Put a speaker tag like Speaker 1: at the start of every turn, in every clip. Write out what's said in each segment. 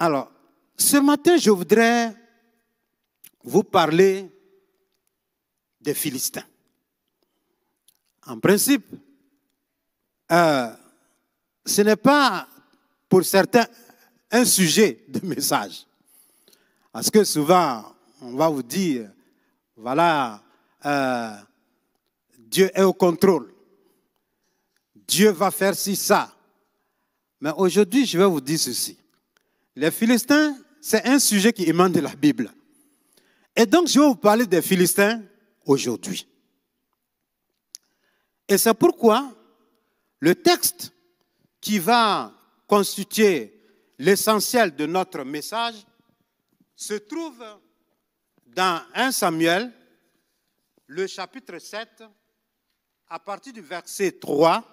Speaker 1: Alors, ce matin, je voudrais vous parler des Philistins. En principe, ce n'est pas pour certains un sujet de message. Parce que souvent, on va vous dire, voilà, Dieu est au contrôle. Dieu va faire ci, ça. Mais aujourd'hui, je vais vous dire ceci. Les Philistins, c'est un sujet qui émane de la Bible. Et donc, je vais vous parler des Philistins aujourd'hui. Et c'est pourquoi le texte qui va constituer l'essentiel de notre message se trouve dans 1 Samuel, le chapitre 7, à partir du verset 3,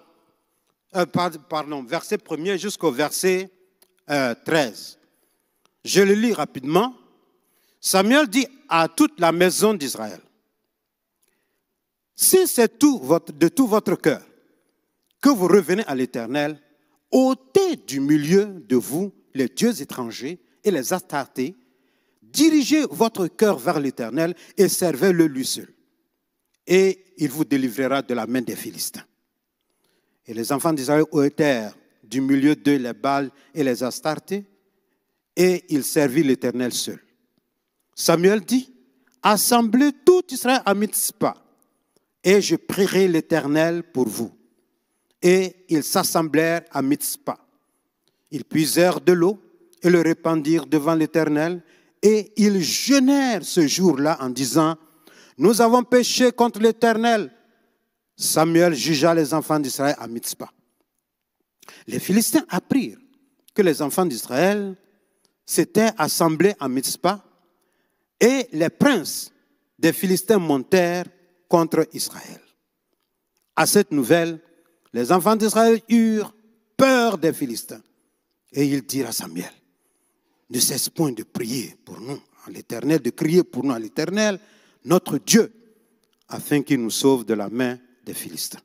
Speaker 1: verset 1er jusqu'au verset 13. Je le lis rapidement. Samuel dit à toute la maison d'Israël, « Si c'est de tout votre cœur que vous revenez à l'Éternel, ôtez du milieu de vous les dieux étrangers et les Astartés, dirigez votre cœur vers l'Éternel et servez-le lui seul. Et il vous délivrera de la main des Philistins. » Et les enfants d'Israël ôtèrent du milieu d'eux les Baals et les Astartés, et ils servirent l'Éternel seul. Samuel dit, « Assemblez tout Israël à Mitzpah, et je prierai l'Éternel pour vous. » Et ils s'assemblèrent à Mitzpah. Ils puisèrent de l'eau et le répandirent devant l'Éternel, et ils jeûnèrent ce jour-là en disant, « Nous avons péché contre l'Éternel. » Samuel jugea les enfants d'Israël à Mitzpah. Les Philistins apprirent que les enfants d'Israël s'étaient assemblés à Mitzpah, et les princes des Philistins montèrent contre Israël. À cette nouvelle, les enfants d'Israël eurent peur des Philistins. Et ils dirent à Samuel, « Ne cesse point de prier pour nous à l'Éternel, de crier pour nous à l'Éternel, notre Dieu, afin qu'il nous sauve de la main des Philistins. »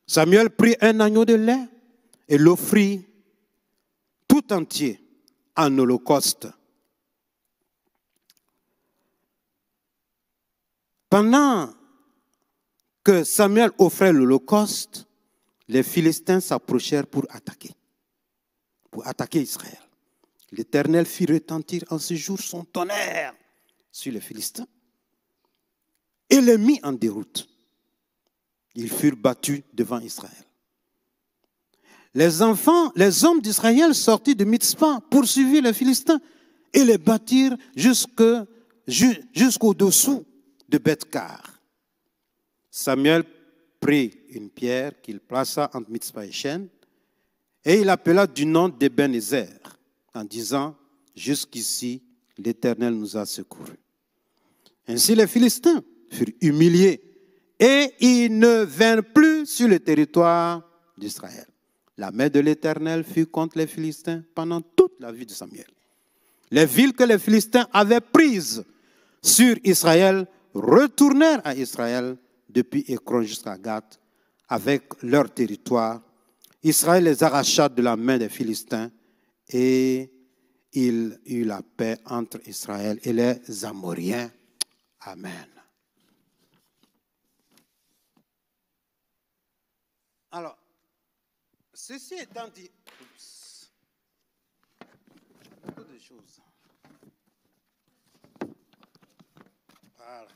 Speaker 1: Samuel prit un agneau de lait et l'offrit tout entier en holocauste. Pendant que Samuel offrait l'holocauste, les Philistins s'approchèrent pour attaquer Israël. L'Éternel fit retentir en ce jour son tonnerre sur les Philistins et les mit en déroute. Ils furent battus devant Israël. Les hommes d'Israël sortis de Mitzpah poursuivirent les Philistins et les battirent jusqu'au-dessous de Beth-Kar. Samuel prit une pierre qu'il plaça entre Mitzpah et Shen, et il appela du nom d'Ebenezer, en disant, « Jusqu'ici, l'Éternel nous a secourus. » Ainsi les Philistins furent humiliés, et ils ne vinrent plus sur le territoire d'Israël. La main de l'Éternel fut contre les Philistins pendant toute la vie de Samuel. Les villes que les Philistins avaient prises sur Israël retournèrent à Israël depuis Écron jusqu'à Gath avec leur territoire. Israël les arracha de la main des Philistins et il eut la paix entre Israël et les Amoriens. Amen. Alors, ceci étant dit, beaucoup de choses. Voilà.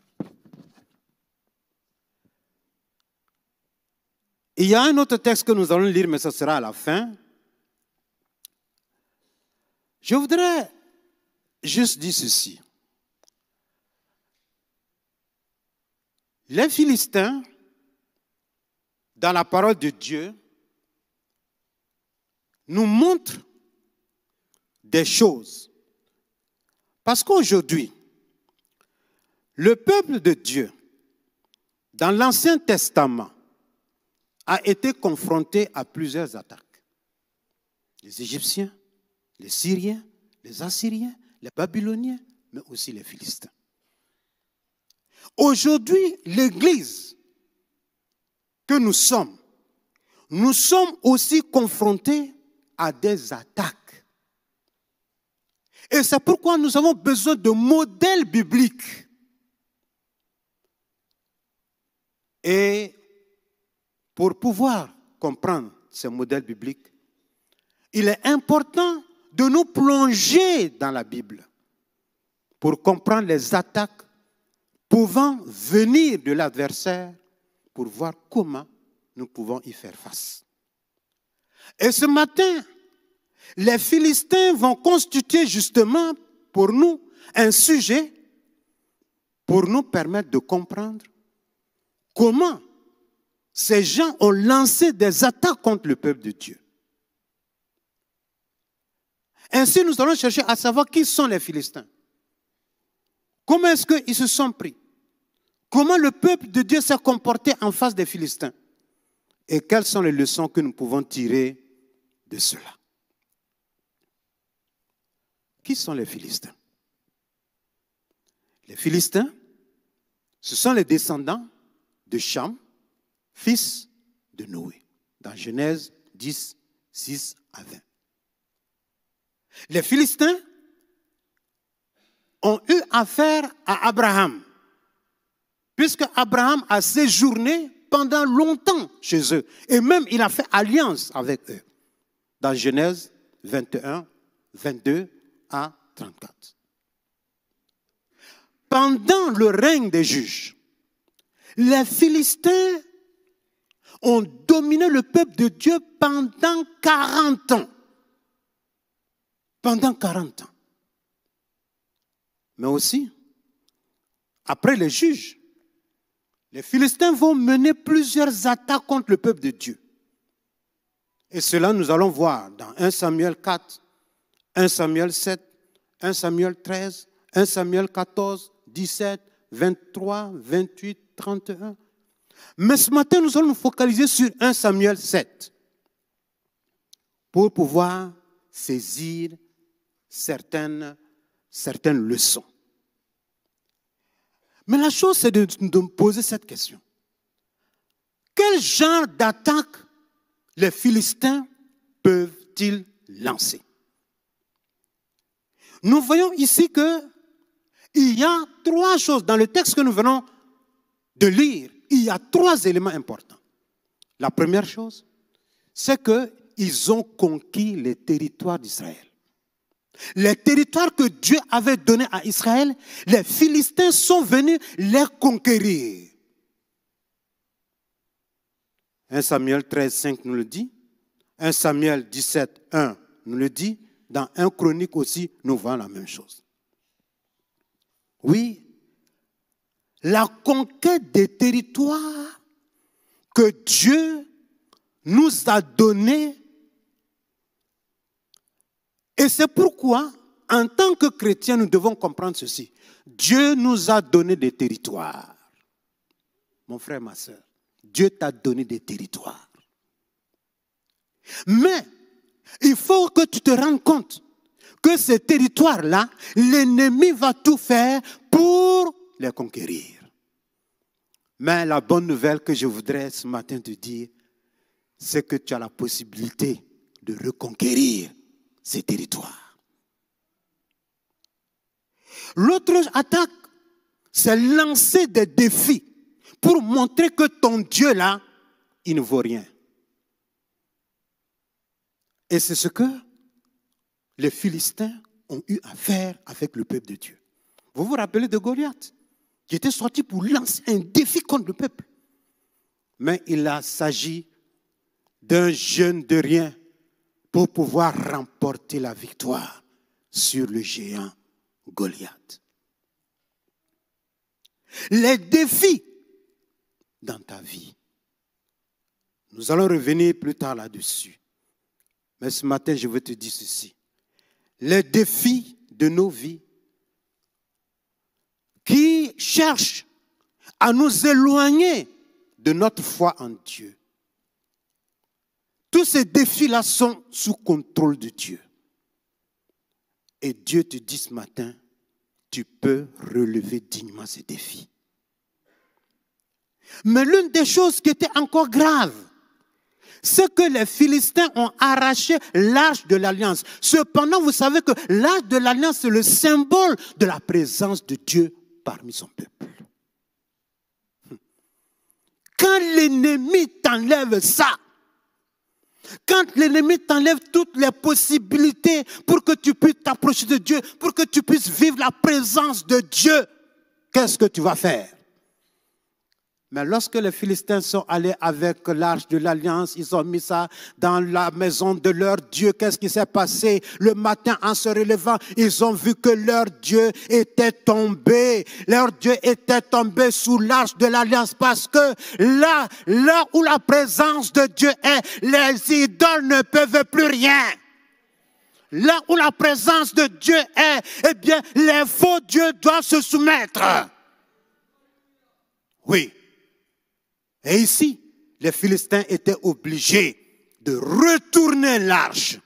Speaker 1: Il y a un autre texte que nous allons lire, mais ce sera à la fin. Je voudrais juste dire ceci. Les Philistins, dans la parole de Dieu, nous montrent des choses. Parce qu'aujourd'hui, le peuple de Dieu, dans l'Ancien Testament, a été confronté à plusieurs attaques. Les Égyptiens, les Syriens, les Assyriens, les Babyloniens, mais aussi les Philistins. Aujourd'hui, l'Église que nous sommes aussi confrontés à des attaques Et c'est pourquoi nous avons besoin de modèles bibliques. Et pour pouvoir comprendre ces modèles bibliques, il est important de nous plonger dans la Bible pour comprendre les attaques pouvant venir de l'adversaire, pour voir comment nous pouvons y faire face. Et ce matin, les Philistins vont constituer justement pour nous un sujet pour nous permettre de comprendre comment ces gens ont lancé des attaques contre le peuple de Dieu. Ainsi, nous allons chercher à savoir qui sont les Philistins. Comment est-ce qu'ils se sont pris? Comment le peuple de Dieu s'est comporté en face des Philistins? Et quelles sont les leçons que nous pouvons tirer de cela? Qui sont les Philistins? Les Philistins, ce sont les descendants de Cham, fils de Noé, dans Genèse 10, 6 à 20. Les Philistins ont eu affaire à Abraham, puisque Abraham a séjourné pendant longtemps chez eux, et même il a fait alliance avec eux, dans Genèse 21, 22 à 34. Pendant le règne des juges, les Philistins ont dominé le peuple de Dieu pendant 40 ans. Pendant 40 ans. Mais aussi, après les juges, les Philistins vont mener plusieurs attaques contre le peuple de Dieu. Et cela, nous allons voir dans 1 Samuel 4, 1 Samuel 7, 1 Samuel 13, 1 Samuel 14, 17, 23, 28, 31. Mais ce matin, nous allons nous focaliser sur 1 Samuel 7 pour pouvoir saisir certaines leçons. Mais la chose, c'est de me poser cette question. Quel genre d'attaque les Philistins peuvent-ils lancer? Nous voyons ici qu'il y a 3 choses dans le texte que nous venons de lire. Il y a 3 éléments importants. La première chose, c'est qu'ils ont conquis les territoires d'Israël. Les territoires que Dieu avait donnés à Israël, les Philistins sont venus les conquérir. 1 Samuel 13, 5 nous le dit. 1 Samuel 17, 1 nous le dit. Dans 1 Chronique aussi, nous voyons la même chose. Oui, la conquête des territoires que Dieu nous a donnés. Et c'est pourquoi, en tant que chrétiens, nous devons comprendre ceci. Dieu nous a donné des territoires. Mon frère, ma soeur, Dieu t'a donné des territoires. Mais, il faut que tu te rendes compte que ces territoires-là, l'ennemi va tout faire pour les conquérir. Mais la bonne nouvelle que je voudrais ce matin te dire, c'est que tu as la possibilité de reconquérir ces territoires. L'autre attaque, c'est lancer des défis pour montrer que ton Dieu là, il ne vaut rien. Et c'est ce que les Philistins ont eu à faire avec le peuple de Dieu. Vous vous rappelez de Goliath, qui était sorti pour lancer un défi contre le peuple. Mais il a s'agi d'un jeune de rien pour pouvoir remporter la victoire sur le géant Goliath. Les défis dans ta vie, nous allons revenir plus tard là-dessus. Mais ce matin, je veux te dire ceci. Les défis de nos vies qui cherchent à nous éloigner de notre foi en Dieu. Tous ces défis-là sont sous contrôle de Dieu. Et Dieu te dit ce matin, tu peux relever dignement ces défis. Mais l'une des choses qui était encore grave, c'est que les Philistins ont arraché l'arche de l'alliance. Cependant, vous savez que l'arche de l'alliance, c'est le symbole de la présence de Dieu parmi son peuple. Quand l'ennemi t'enlève ça, quand l'ennemi t'enlève toutes les possibilités pour que tu puisses t'approcher de Dieu, pour que tu puisses vivre la présence de Dieu, qu'est-ce que tu vas faire? Mais lorsque les Philistins sont allés avec l'arche de l'alliance, ils ont mis ça dans la maison de leur Dieu. Qu'est-ce qui s'est passé? Le matin, en se relevant, ils ont vu que leur Dieu était tombé. Leur Dieu était tombé sous l'arche de l'alliance parce que là où la présence de Dieu est, les idoles ne peuvent plus rien. Là où la présence de Dieu est, eh bien, les faux dieux doivent se soumettre. Oui. Et ici, les Philistins étaient obligés de retourner l'arche.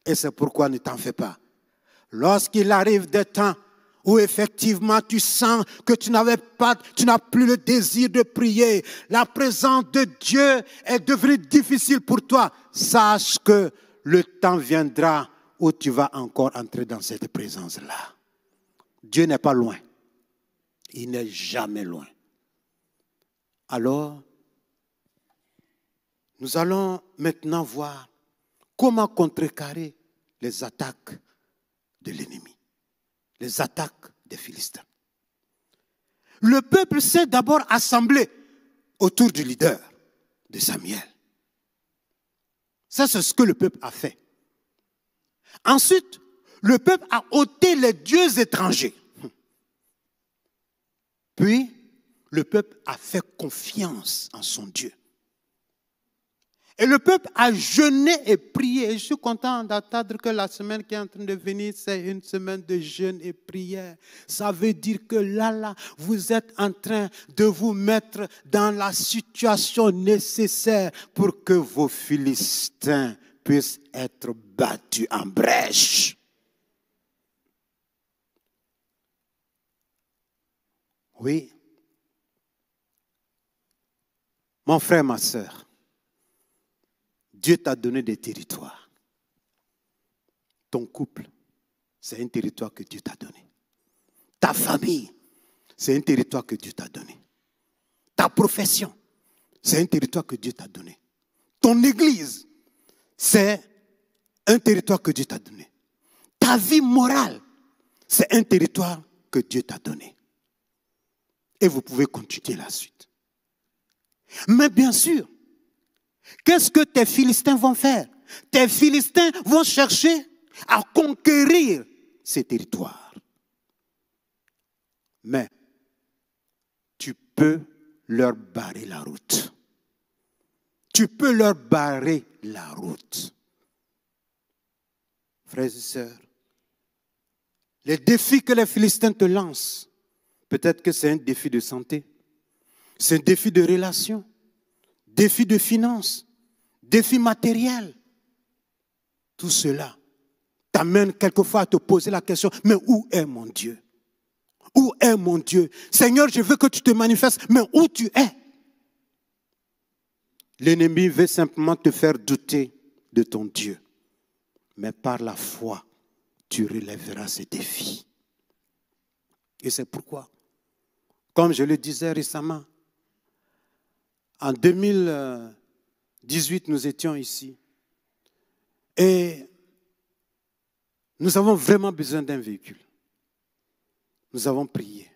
Speaker 1: Et c'est pourquoi ne t'en fais pas. Lorsqu'il arrive des temps où effectivement tu sens que tu n'as plus le désir de prier, la présence de Dieu est devenue difficile pour toi, sache que le temps viendra où tu vas encore entrer dans cette présence-là. Dieu n'est pas loin. Il n'est jamais loin. Alors, nous allons maintenant voir comment contrecarrer les attaques de l'ennemi, les attaques des Philistins. Le peuple s'est d'abord assemblé autour du leader, de Samuel. Ça, c'est ce que le peuple a fait. Ensuite, le peuple a ôté les dieux étrangers. Puis, le peuple a fait confiance en son Dieu. Et le peuple a jeûné et prié. Et je suis content d'attendre que la semaine qui est en train de venir, c'est une semaine de jeûne et prière. Ça veut dire que là, vous êtes en train de vous mettre dans la situation nécessaire pour que vos Philistins puissent être battus en brèche. Oui. Mon frère, ma sœur, Dieu t'a donné des territoires. Ton couple, c'est un territoire que Dieu t'a donné. Ta famille, c'est un territoire que Dieu t'a donné. Ta profession, c'est un territoire que Dieu t'a donné. Ton église, c'est un territoire que Dieu t'a donné. Ta vie morale, c'est un territoire que Dieu t'a donné. Et vous pouvez continuer la suite. Mais bien sûr, qu'est-ce que tes Philistins vont faire? Tes Philistins vont chercher à conquérir ces territoires. Mais tu peux leur barrer la route. Tu peux leur barrer la route. Frères et sœurs, les défis que les Philistins te lancent, peut-être que c'est un défi de santé, c'est un défi de relation, défi de finances, défi matériel. Tout cela t'amène quelquefois à te poser la question, mais où est mon Dieu? Où est mon Dieu? Seigneur, je veux que tu te manifestes, mais où tu es? L'ennemi veut simplement te faire douter de ton Dieu. Mais par la foi, tu relèveras ces défis. Et c'est pourquoi, comme je le disais récemment, en 2018, nous étions ici. Et nous avons vraiment besoin d'un véhicule. Nous avons prié.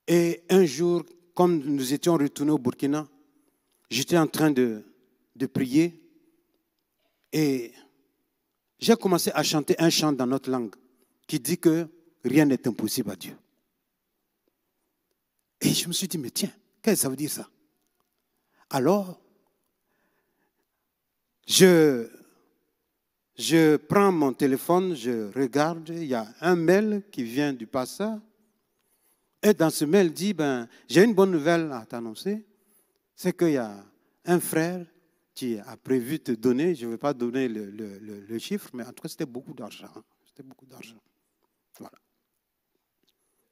Speaker 1: Et un jour, comme nous étions retournés au Burkina, j'étais en train de prier. Et j'ai commencé à chanter un chant dans notre langue qui dit que rien n'est impossible à Dieu. Et je me suis dit, mais tiens, qu'est-ce que ça veut dire ça? Alors, je prends mon téléphone, je regarde, il y a un mail qui vient du pasteur. Et dans ce mail, il dit, j'ai une bonne nouvelle à t'annoncer. C'est qu'il y a un frère qui a prévu de te donner, je ne vais pas donner le chiffre, mais en tout cas, c'était beaucoup d'argent. C'était beaucoup d'argent. Voilà.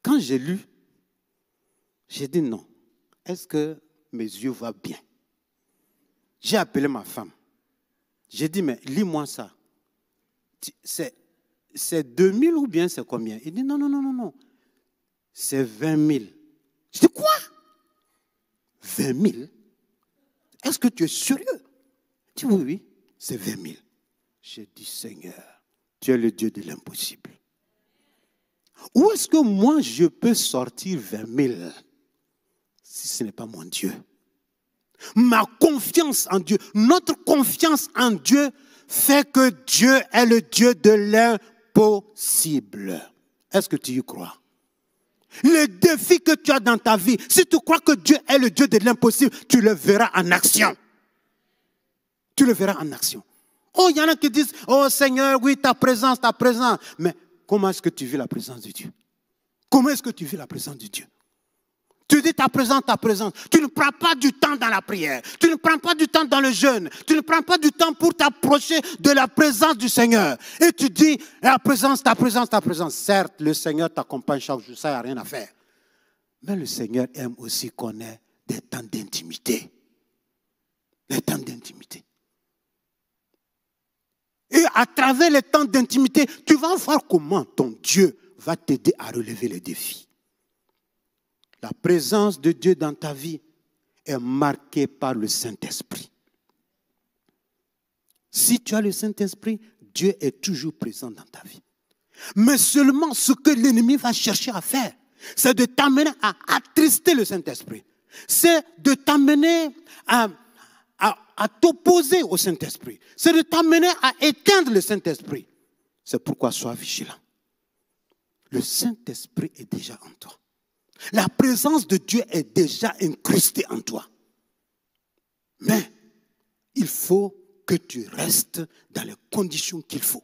Speaker 1: Quand j'ai lu, j'ai dit non. Est-ce que mes yeux vont bien? J'ai appelé ma femme. J'ai dit, mais lis-moi ça. C'est 2000 ou bien c'est combien? Il dit, non. C'est 20 000. Je dis, quoi? 20 000? Est-ce que tu es sérieux? Il dit, oui, c'est 20 000. J'ai dit, Seigneur, tu es le Dieu de l'impossible. Où est-ce que moi je peux sortir 20 000 si ce n'est pas mon Dieu? Ma confiance en Dieu, notre confiance en Dieu fait que Dieu est le Dieu de l'impossible. Est-ce que tu y crois? Les défis que tu as dans ta vie, si tu crois que Dieu est le Dieu de l'impossible, tu le verras en action. Tu le verras en action. Oh, il y en a qui disent, oh Seigneur, oui, ta présence. Mais comment est-ce que tu vis la présence de Dieu? Comment est-ce que tu vis la présence de Dieu? Tu dis ta présence. Tu ne prends pas du temps dans la prière. Tu ne prends pas du temps dans le jeûne. Tu ne prends pas du temps pour t'approcher de la présence du Seigneur. Et tu dis, ta présence. Certes, le Seigneur t'accompagne chaque jour, ça, il n'y a rien à faire. Mais le Seigneur aime aussi qu'on ait des temps d'intimité. Des temps d'intimité. Et à travers les temps d'intimité, tu vas voir comment ton Dieu va t'aider à relever les défis. La présence de Dieu dans ta vie est marquée par le Saint-Esprit. Si tu as le Saint-Esprit, Dieu est toujours présent dans ta vie. Mais seulement ce que l'ennemi va chercher à faire, c'est de t'amener à attrister le Saint-Esprit. C'est de t'amener à t'opposer au Saint-Esprit. C'est de t'amener à éteindre le Saint-Esprit. C'est pourquoi sois vigilant. Le Saint-Esprit est déjà en toi. La présence de Dieu est déjà incrustée en toi. Mais il faut que tu restes dans les conditions qu'il faut.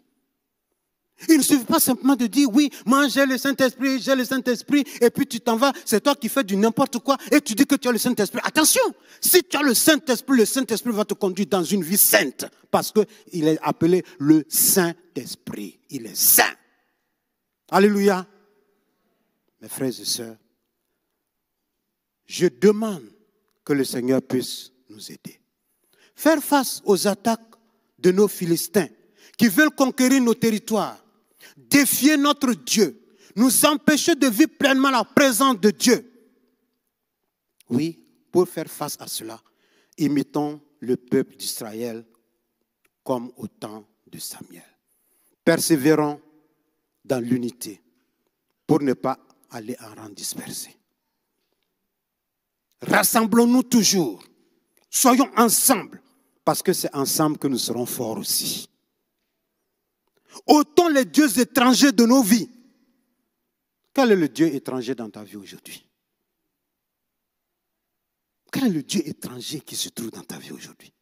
Speaker 1: Il ne suffit pas simplement de dire, oui, moi j'ai le Saint-Esprit, et puis tu t'en vas, c'est toi qui fais du n'importe quoi, et tu dis que tu as le Saint-Esprit. Attention, si tu as le Saint-Esprit va te conduire dans une vie sainte, parce qu'il est appelé le Saint-Esprit. Il est saint. Alléluia. Mes frères et sœurs, je demande que le Seigneur puisse nous aider. Faire face aux attaques de nos Philistins qui veulent conquérir nos territoires, défier notre Dieu, nous empêcher de vivre pleinement la présence de Dieu. Oui, pour faire face à cela, imitons le peuple d'Israël comme au temps de Samuel. Persévérons dans l'unité pour ne pas aller en rang dispersé. Rassemblons-nous toujours. Soyons ensemble, parce que c'est ensemble que nous serons forts aussi. Ôtons les dieux étrangers de nos vies. Quel est le Dieu étranger dans ta vie aujourd'hui? Quel est le Dieu étranger qui se trouve dans ta vie aujourd'hui?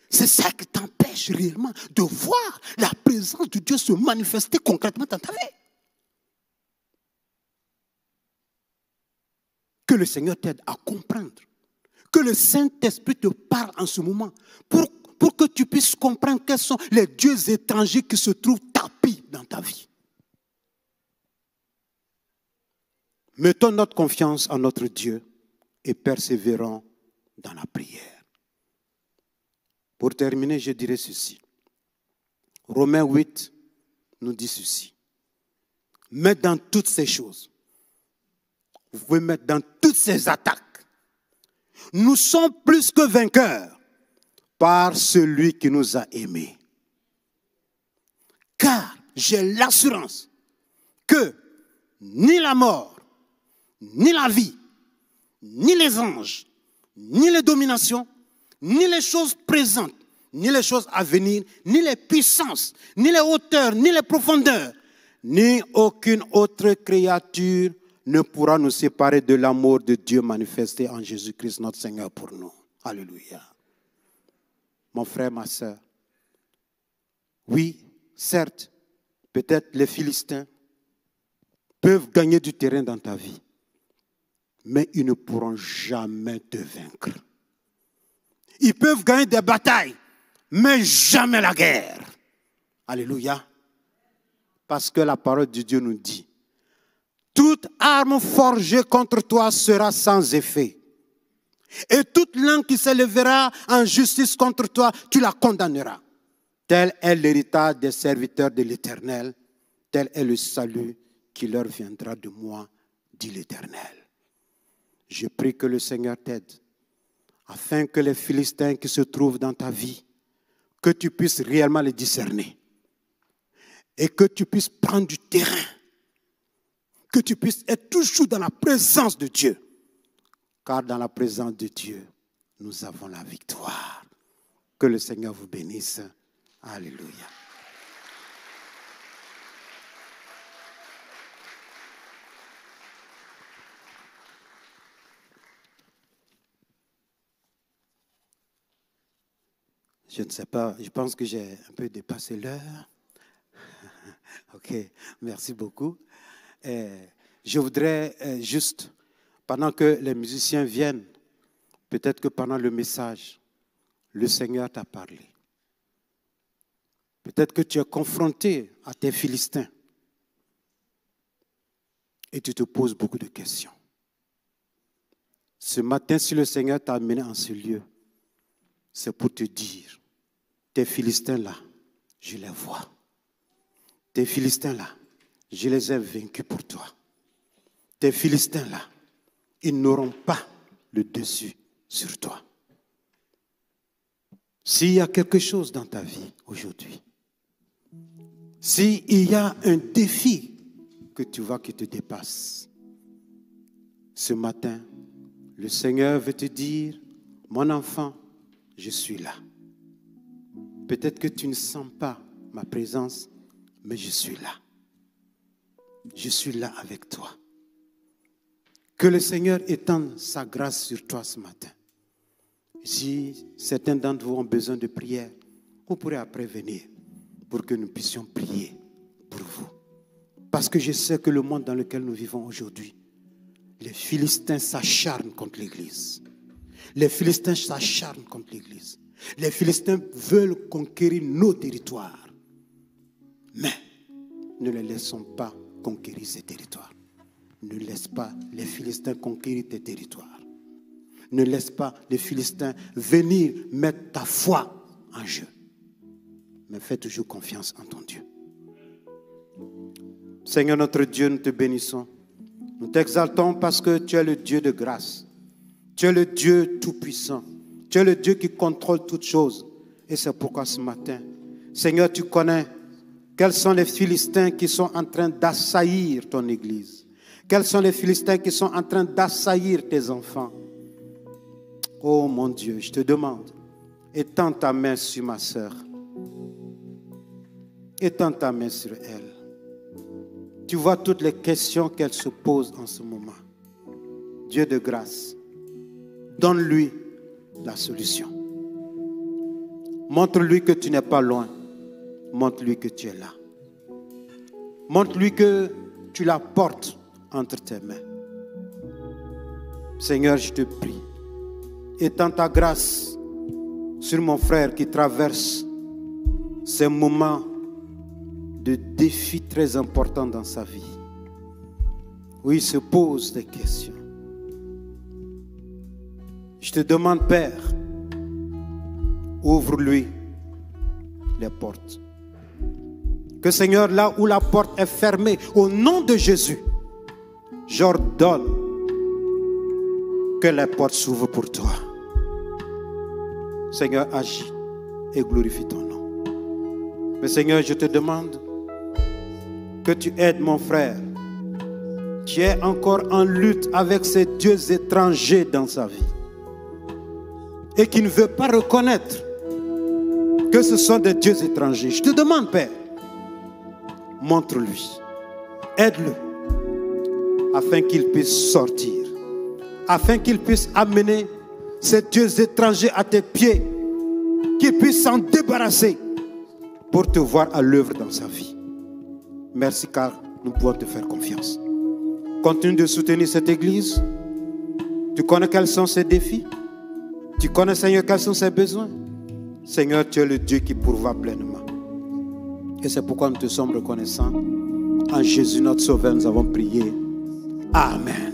Speaker 1: C'est ça qui t'empêche réellement de voir la présence de Dieu se manifester concrètement dans ta vie. Que le Seigneur t'aide à comprendre. Que le Saint-Esprit te parle en ce moment pour que tu puisses comprendre quels sont les dieux étrangers qui se trouvent tapis dans ta vie. Mettons notre confiance en notre Dieu et persévérons dans la prière. Pour terminer, je dirais ceci. Romains 8 nous dit ceci. Mais dans toutes ces choses, vous pouvez mettre dans toutes ces attaques, nous sommes plus que vainqueurs par celui qui nous a aimés. Car j'ai l'assurance que ni la mort, ni la vie, ni les anges, ni les dominations, ni les choses présentes, ni les choses à venir, ni les puissances, ni les hauteurs, ni les profondeurs, ni aucune autre créature ne pourra nous séparer de l'amour de Dieu manifesté en Jésus-Christ notre Seigneur pour nous. Alléluia. Mon frère, ma soeur, oui, certes, peut-être les Philistins peuvent gagner du terrain dans ta vie, mais ils ne pourront jamais te vaincre. Ils peuvent gagner des batailles, mais jamais la guerre. Alléluia. Parce que la parole de Dieu nous dit, toute arme forgée contre toi sera sans effet. Et toute langue qui s'élèvera en justice contre toi, tu la condamneras. Tel est l'héritage des serviteurs de l'Éternel. Tel est le salut qui leur viendra de moi, dit l'Éternel. Je prie que le Seigneur t'aide, afin que les Philistins qui se trouvent dans ta vie, que tu puisses réellement les discerner. Et que tu puisses prendre du terrain. Que tu puisses être toujours dans la présence de Dieu. Car dans la présence de Dieu, nous avons la victoire. Que le Seigneur vous bénisse. Alléluia. Je ne sais pas, je pense que j'ai un peu dépassé l'heure. Ok, merci beaucoup. Je voudrais juste, pendant que les musiciens viennent, peut-être que pendant le message, le Seigneur t'a parlé. Peut-être que tu es confronté à tes Philistins et tu te poses beaucoup de questions. Ce matin, si le Seigneur t'a amené en ce lieu, c'est pour te dire, tes Philistins là, je les vois. Tes Philistins là, je les ai vaincus pour toi. Tes Philistins là, ils n'auront pas le dessus sur toi. S'il y a quelque chose dans ta vie aujourd'hui, s'il y a un défi que tu vois qui te dépasse, ce matin, le Seigneur veut te dire, mon enfant, je suis là. Peut-être que tu ne sens pas ma présence, mais je suis là. Je suis là avec toi. Que le Seigneur étende sa grâce sur toi ce matin. Si certains d'entre vous ont besoin de prière, vous pourrez après venir pour que nous puissions prier pour vous. Parce que je sais que le monde dans lequel nous vivons aujourd'hui, les Philistins s'acharnent contre l'Église. Les Philistins s'acharnent contre l'Église. Les Philistins veulent conquérir nos territoires. Mais ne les laissons pas conquérir ces territoires. Ne laisse pas les Philistins conquérir tes territoires. Ne laisse pas les Philistins venir mettre ta foi en jeu. Mais fais toujours confiance en ton Dieu. Seigneur notre Dieu, nous te bénissons. Nous t'exaltons parce que tu es le Dieu de grâce. Tu es le Dieu tout-puissant. Tu es le Dieu qui contrôle toutes choses. Et c'est pourquoi ce matin, Seigneur, tu connais quels sont les Philistins qui sont en train d'assaillir ton Église. Quels sont les Philistins qui sont en train d'assaillir tes enfants. Oh mon Dieu, je te demande, étends ta main sur ma sœur. Étends ta main sur elle. Tu vois toutes les questions qu'elle se pose en ce moment. Dieu de grâce, donne-lui la solution. Montre-lui que tu n'es pas loin. Montre-lui que tu es là. Montre-lui que tu la portes entre tes mains. Seigneur, je te prie, étends ta grâce sur mon frère qui traverse ces moments de défis très importants dans sa vie, où il se pose des questions. Je te demande, Père, ouvre-lui les portes. Que Seigneur, là où la porte est fermée, au nom de Jésus, j'ordonne que les portes s'ouvrent pour toi. Seigneur, agis et glorifie ton nom. Mais Seigneur, je te demande que tu aides mon frère qui est encore en lutte avec ces dieux étrangers dans sa vie et qui ne veut pas reconnaître que ce sont des dieux étrangers. Je te demande, Père, montre-lui, aide-le afin qu'il puisse sortir, afin qu'il puisse amener ces dieux étrangers à tes pieds, qu'il puisse s'en débarrasser pour te voir à l'œuvre dans sa vie. Merci car nous pouvons te faire confiance. Continue de soutenir cette église. Tu connais quels sont ses défis. Tu connais, Seigneur, quels sont ses besoins. Seigneur, tu es le Dieu qui pourvoit pleinement. Et c'est pourquoi nous te sommes reconnaissants. En Jésus notre Sauveur, nous avons prié. Amen.